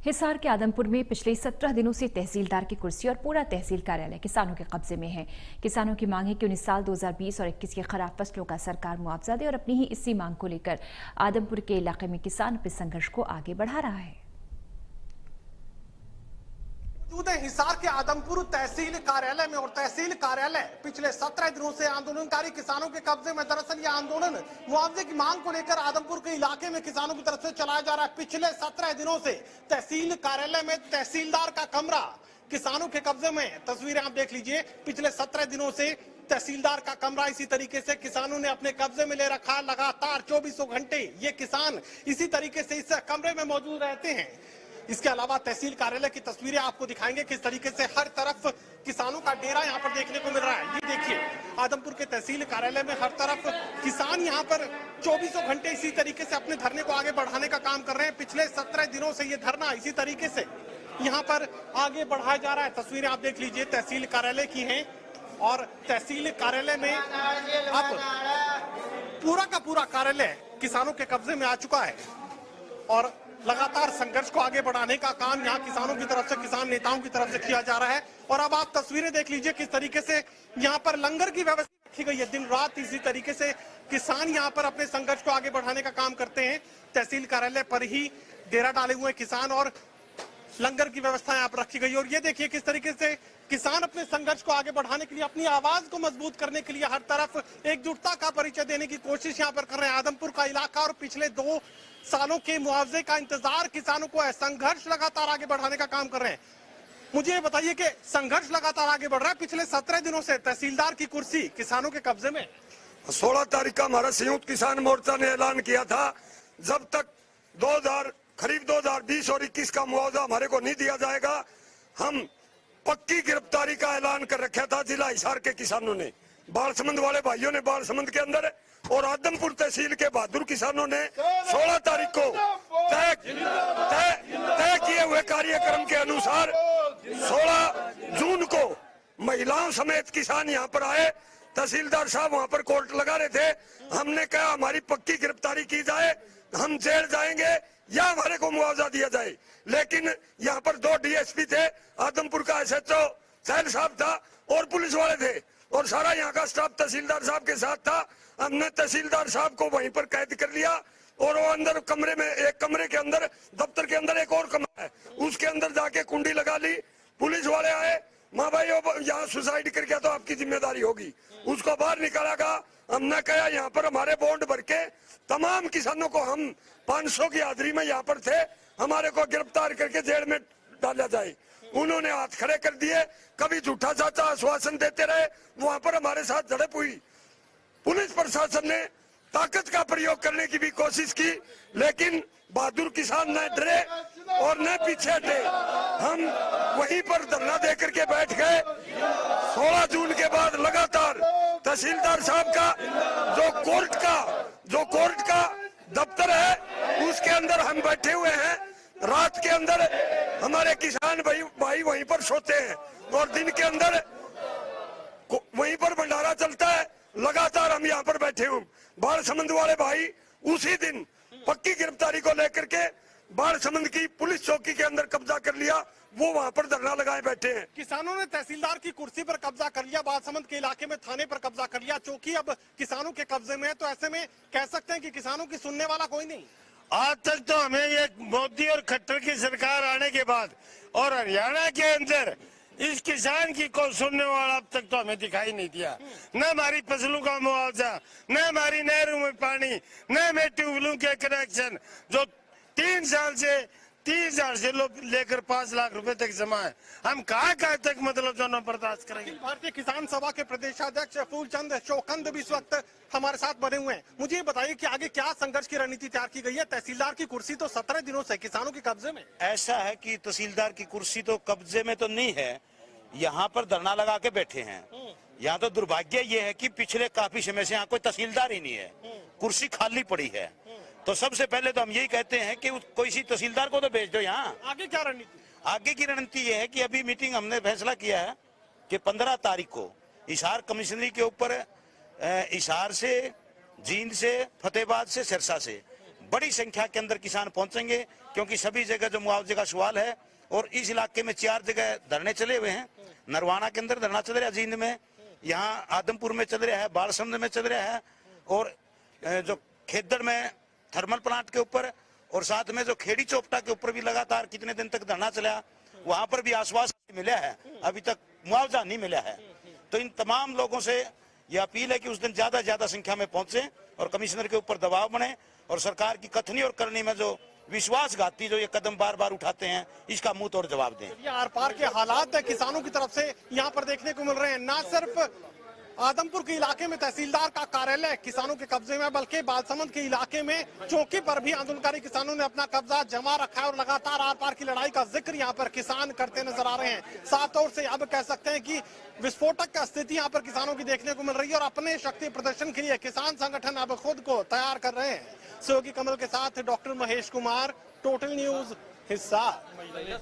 हिसार के आदमपुर में पिछले 17 दिनों से तहसीलदार की कुर्सी और पूरा तहसील कार्यालय किसानों के कब्जे में है। किसानों की मांग है कि 19 साल 2020 और 21 के खराब फसलों का सरकार मुआवजा दे और अपनी ही इसी मांग को लेकर आदमपुर के इलाके में किसान अपने संघर्ष को आगे बढ़ा रहा है। हिसार के आदमपुर तहसील कार्यालय में और तहसील कार्यालय पिछले 17 दिनों से आंदोलनकारी किसानों के कब्जे में। दरअसल यह आंदोलन मुआवजे की मांग को लेकर आदमपुर के इलाके में किसानों की तरफ से चलाया जा रहा है। पिछले 17 दिनों से तहसील कार्यालय में तहसीलदार का कमरा किसानों के कब्जे में। तस्वीरें आप देख लीजिए, पिछले 17 दिनों से तहसीलदार का कमरा इसी तरीके से किसानों ने अपने कब्जे में ले रखा। लगातार 24 घंटे ये किसान इसी तरीके से इस कमरे में मौजूद रहते हैं। इसके अलावा तहसील कार्यालय की तस्वीरें आपको दिखाएंगे किस तरीके से हर तरफ किसानों का डेरा यहां पर देखने को मिल रहा है। ये देखिए, आदमपुर के तहसील कार्यालय में हर तरफ किसान यहां पर 24 घंटे इसी तरीके से अपने धरने को आगे बढ़ाने का काम कर रहे हैं। पिछले 17 दिनों से ये धरना इसी तरीके से यहां पर आगे बढ़ाया जा रहा है। तस्वीरें आप देख लीजिए, तहसील कार्यालय की हैं और तहसील कार्यालय में अब पूरा का पूरा कार्यालय किसानों के कब्जे में आ चुका है और लगातार संघर्ष को आगे बढ़ाने का काम यहाँ किसानों की तरफ से, किसान नेताओं की तरफ से किया जा रहा है। और अब आप तस्वीरें देख लीजिए किस तरीके से यहाँ पर लंगर की व्यवस्था रखी गई है। दिन रात इसी तरीके से किसान यहाँ पर अपने संघर्ष को आगे बढ़ाने का काम करते हैं। तहसील कार्यालय पर ही डेरा डाले हुए किसान और लंगर की व्यवस्था यहाँ पर रखी गई। और ये देखिए किस तरीके से किसान अपने संघर्ष को आगे बढ़ाने के लिए, अपनी आवाज को मजबूत करने के लिए हर तरफ एकजुटता का परिचय देने की कोशिश यहाँ पर कर रहे हैं। आदमपुर का इलाका और पिछले 2 सालों के मुआवजे का इंतजार किसानों को है। संघर्ष लगातार आगे बढ़ाने का काम कर रहे हैं। मुझे ये बताइए कि संघर्ष लगातार आगे बढ़ रहा है। पिछले 17 दिनों से तहसीलदार की कुर्सी किसानों के कब्जे में। 16 तारीख का हमारा संयुक्त किसान मोर्चा ने ऐलान किया था, जब तक खरीफ 2020 और 21 का मुआवजा हमारे को नहीं दिया जाएगा, हम पक्की गिरफ्तारी का ऐलान कर रखा था जिला हिसार के किसानों ने। बालसमंद वाले भाइयों ने बालसमंद के अंदर और आदमपुर तहसील के बहादुर किसानों ने 16 तारीख को तय किए हुए कार्यक्रम के अनुसार 16 जून को महिलाओं समेत किसान यहाँ पर आए। तहसीलदार साहब वहाँ पर कोर्ट लगा रहे थे। हमने कहा हमारी पक्की गिरफ्तारी की जाए, हम जेल जाएंगे या हमारे को मुआवजा दिया जाए। लेकिन यहाँ पर 2 डीएसपी थे, आदमपुर का एसएचओ सैल साहब था और पुलिस वाले थे और सारा यहाँ का स्टाफ तहसीलदार साहब के साथ था। हमने तहसीलदार साहब को वहीं पर कैद कर लिया और वो अंदर कमरे में, एक कमरे के अंदर, दफ्तर के अंदर एक और कमरा है, उसके अंदर जाके कुंडी लगा ली। पुलिस वाले आए, माँ भाई यहाँ सुसाइड कर गया तो आपकी जिम्मेदारी होगी। उसको बाहर निकाला गया। हमने कहा यहाँ पर हमारे बॉन्ड भर के तमाम किसानों को, हम 500 की हाजिरी में यहाँ पर थे, हमारे को गिरफ्तार करके जेल में डाला जाए। उन्होंने हाथ खड़े कर दिए, कभी झूठा चाचा आश्वासन देते रहे। वहां पर हमारे साथ झड़प हुई। पुलिस प्रशासन ने ताकत का प्रयोग करने की भी कोशिश की, लेकिन बहादुर किसान न डरे और न पीछे हटे। हम वहीं पर धरना दे करके बैठ गए। 16 जून के बाद लगातार तहसीलदार साहब का जो कोर्ट का दफ्तर है उसके अंदर हम बैठे हुए हैं। रात के अंदर हमारे किसान भाई वहीं पर सोते हैं और दिन के अंदर वहीं पर भंडारा चलता है। लगातार हम यहाँ पर बैठे हूँ। बालसमंद वाले भाई उसी दिन पक्की गिरफ्तारी को लेकर के बालसमंद की पुलिस चौकी के अंदर कब्जा कर लिया। वो वहाँ पर धरना लगाए बैठे हैं। किसानों ने तहसीलदार की कुर्सी पर कब्जा कर लिया, बालसमंद के इलाके में थाने पर कब्जा कर लिया। चौकी अब किसानों के कब्जे में है, तो ऐसे में कह सकते हैं कि किसानों की सुनने वाला कोई नहीं। आज तक तो हमें ये मोदी और खट्टर की सरकार आने के बाद और हरियाणा के अंदर इस किसान की को सुनने वाला अब तक तो हमें दिखाई नहीं दिया। न हमारी फसलों का मुआवजा, न हमारी नहरों में पानी, न हमें ट्यूबवेलों के कनेक्शन जो 3 साल से 30,000 से लेकर 5 लाख रुपए तक जमा है। हम कहाँ तक मतलब दोनों बर्दाश्त करेंगे। भारतीय किसान सभा के प्रदेशाध्यक्ष फूलचंद शौकंद भी इस वक्त हमारे साथ बने हुए हैं। मुझे बताइए कि आगे क्या संघर्ष की रणनीति तैयार की गई है। तहसीलदार की कुर्सी तो 17 दिनों से किसानों के कब्जे में। ऐसा है कि तहसीलदार की कुर्सी तो कब्जे में तो नहीं है, यहाँ पर धरना लगा के बैठे हैं। यहाँ तो दुर्भाग्य ये है कि पिछले काफी समय से यहाँ कोई तहसीलदार ही नहीं है, कुर्सी खाली पड़ी है। तो सबसे पहले तो हम यही कहते हैं कि कोई सी तहसीलदार को तो भेज दो यहाँ। आगे क्या रणनीति? आगे की रणनीति ये है कि अभी मीटिंग हमने फैसला किया है कि 15 तारीख को हिसार कमिश्नरी के ऊपर हिसार से, जींद से, फतेहाबाद से, सिरसा से बड़ी संख्या के अंदर किसान पहुंचेंगे। क्योंकि सभी जगह जो मुआवजे का सवाल है, और इस इलाके में 4 जगह धरने चले हुए हैं। नरवाना के अंदर धरना चल रहा है, जींद में, यहाँ आदमपुर में चल रहा है, बालसंद में चल रहा है, और जो खेदड़ में थर्मल प्लांट के ऊपर, और साथ में जो खेड़ी चौपटा के ऊपर भी लगातार कितने दिन तक धरना चला, वहां पर भी आश्वासन मिला है, अभी तक मुआवजा नहीं मिला है। तो इन तमाम लोगों से यह अपील है कि उस दिन ज्यादा से ज्यादा संख्या में पहुंचे और कमिश्नर के ऊपर दबाव बने, और सरकार की कथनी और करनी में जो विश्वासघाती जो ये कदम बार बार उठाते हैं, इसका मुंह तोड़ जवाब दें। ये आर पार के हालात किसानों की तरफ से यहाँ पर देखने को मिल रहे हैं। न सिर्फ आदमपुर के इलाके में तहसीलदार का कार्यालय किसानों के कब्जे में, बल्कि बालसमंद के इलाके में चौकी पर भी आंदोलनकारी किसानों ने अपना कब्जा जमा रखा है और लगातार आर पार की लड़ाई का जिक्र यहाँ पर किसान करते नजर आ रहे हैं। साफ तौर से अब कह सकते हैं कि विस्फोटक का स्थिति यहाँ पर किसानों की देखने को मिल रही है और अपने शक्ति प्रदर्शन के लिए किसान संगठन अब खुद को तैयार कर रहे हैं। सहयोगी कमल के साथ doctor Mahesh Kumar, total news, Hisar.